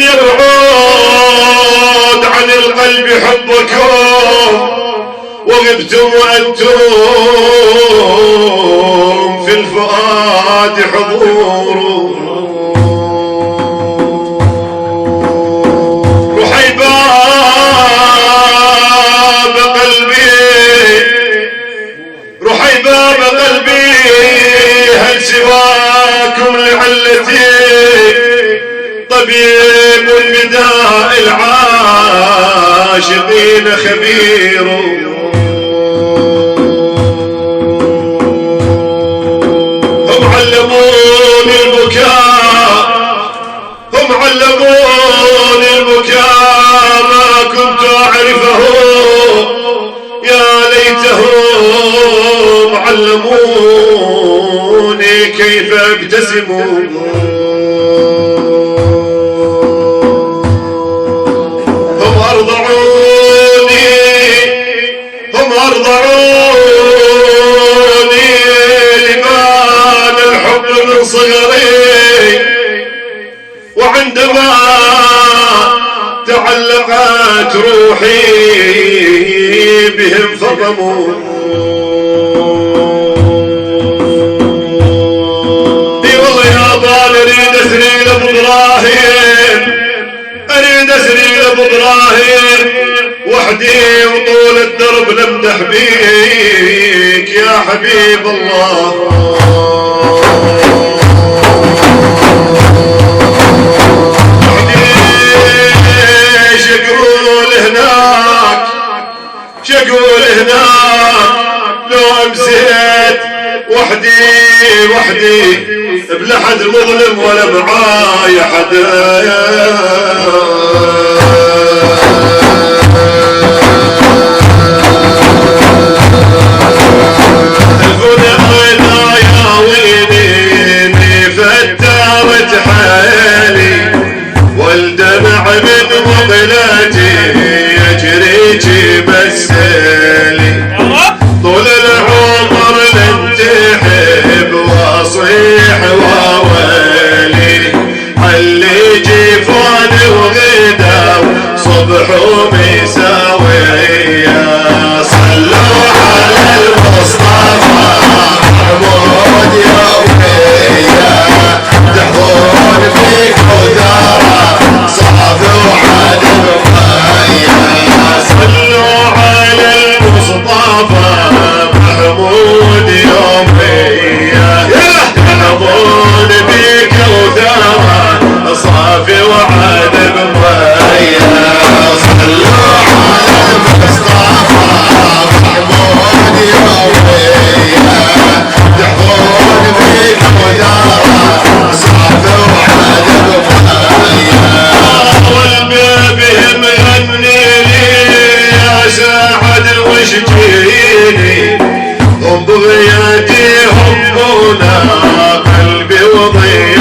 يبعد عن القلب حبكم وغبتم وأنتم في الفؤاد حضور. رحيباب قلبي رحيباب قلبي هل سواكم لعلتي طبيب بداء العاشقين خبير. هم علموني البكاء هم علموني البكاء ما كنت أعرفه يا ليتهم علموني كيف أبتسم. هم أرضعوني لبان الحب من صغري وعندما تعلقت روحي بهم فطموا. اي والله يا بال اريد اسري لابو ابراهيم اريد اسري لابو ابراهيم وحدي وطول الدرب نمدح بيك يا حبيب الله. شقول هناك لو امسيت وحدي بلا حد مظلم ولا معاي حد. الفنا يا ويني فترت حالي والدمع من مقلتي يجري مسالي طول العمر لنتحب واصيح واوالي حلي جيفان وغدا صبح ومساوية. صلوا على المصطفى محمود يومية تحضر فيك ودارة صعب وعدم صلوا على المصطفى محمود يومية تحضر بك ودارة صافي وعدم مية. صلوا على المصطفى محمود يومية تحضر بك ودارة صافي وعدم مية. والبيبهم غني ساعد وشجيني هم بغياتي همونا قلبي وضيع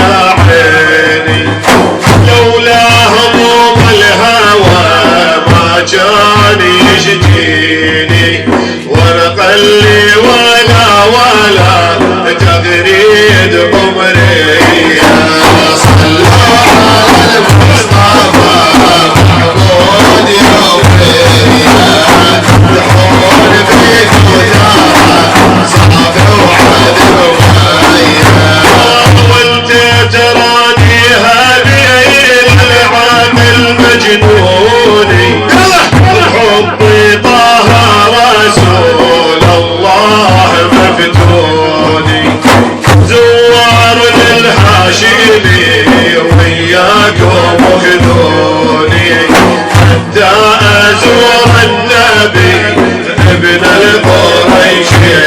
عيني لولا هموم الهوى ما كان يشجيني ولا قلي ولا تغريد عمري. صلوا على المصطفى محمود يومية تحول فيك ودارة صافي وعدم مية. وانت تراني هذه العام المجنوني حبي طه رسول الله مفتوني زوار للهاشمي وياكم خذوني حتى ازور النبي ابن القريشية.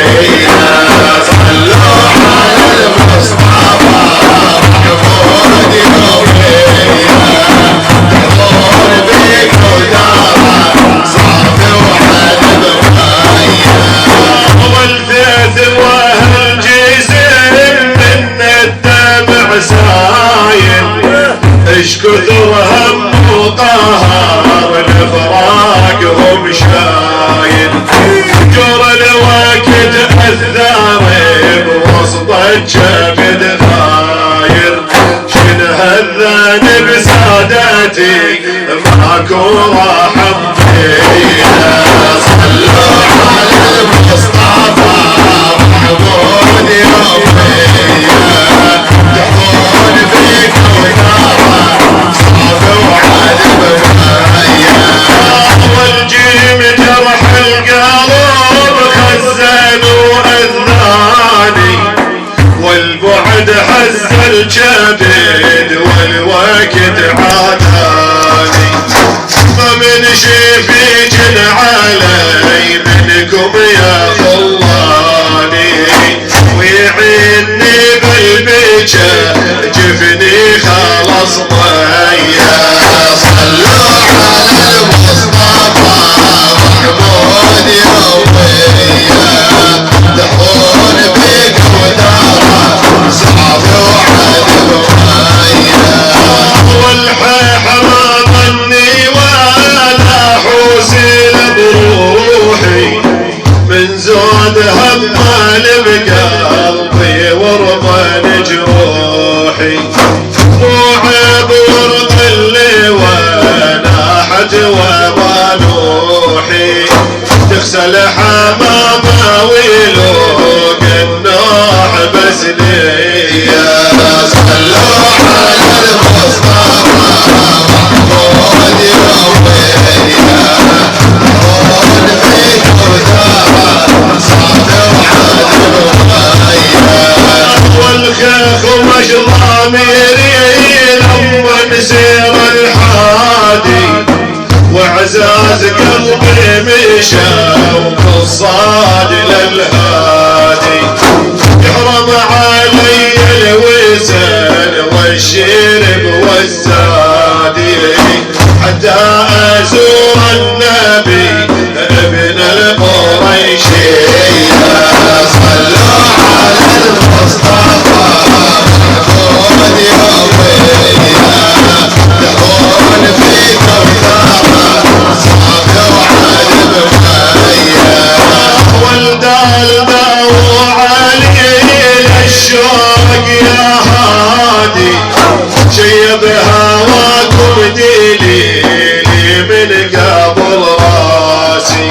صلوا على المصطفى محمود يومية تحضر بك ودارة صافي وعدم مية. والثيث وهالجيزين من الدمع سايل اش كثر هم وقهر لفراقهم شايل جر الوقت الذارب وسط الجبل غاير شنه الذنب زاد وحدتي ماكو راحة فيها. صلوا على المصطفى محمود يوميا دخول فيك ودارة صعب وعذب مهيا. والجيم جرح القلب خزن وأذناني والبعد حز الكبد والوقت عاداني. فمن شفيك علي منكم يا خلاني ويعيني بالبجة جفني خلص ضيا. صلوا على المصطفى محمود يوميا دخول بيك ودارة صعب وعذب مهيا. والحيح ما ظني ولا حوسي بروحي من زود همال بقلبي ورضن جروحي. مو عيب ورض اللي وناحت وبانوحي تغسل حمامة ويلوق النوح بس ليا. صلوا على المصطفى محمود يوميا دخول فيك ودارة صعب وعذب مهيا. والخيخ ومش ضميري لما نسير الحادي وعزاز قلبي مشى وقصاد للهادي. يحرم علي الوزن والشرب والزادي حتى ازور النبي ابن القريشية. صلوا على المصطفى محمود يوميا دخول فيك ودارة صعب وعذب مهيا. ولد الموع علي للشوق يا هادي شيب هواكم دليلي من قبل راسي.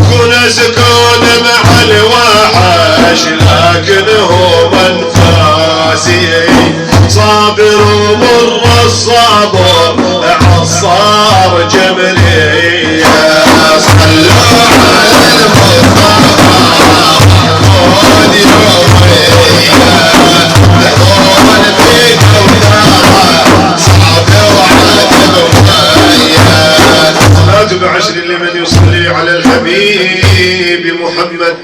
كن سكون مع الوحش لكن هو منفاسي صابر ومر الصبر عصار جمري. صلوا على المصطفى محمود يوميا دخول فيك ودارة صعب وعذب مهيا. صلاة بعشر لمن يصلي على الحبيب محمد.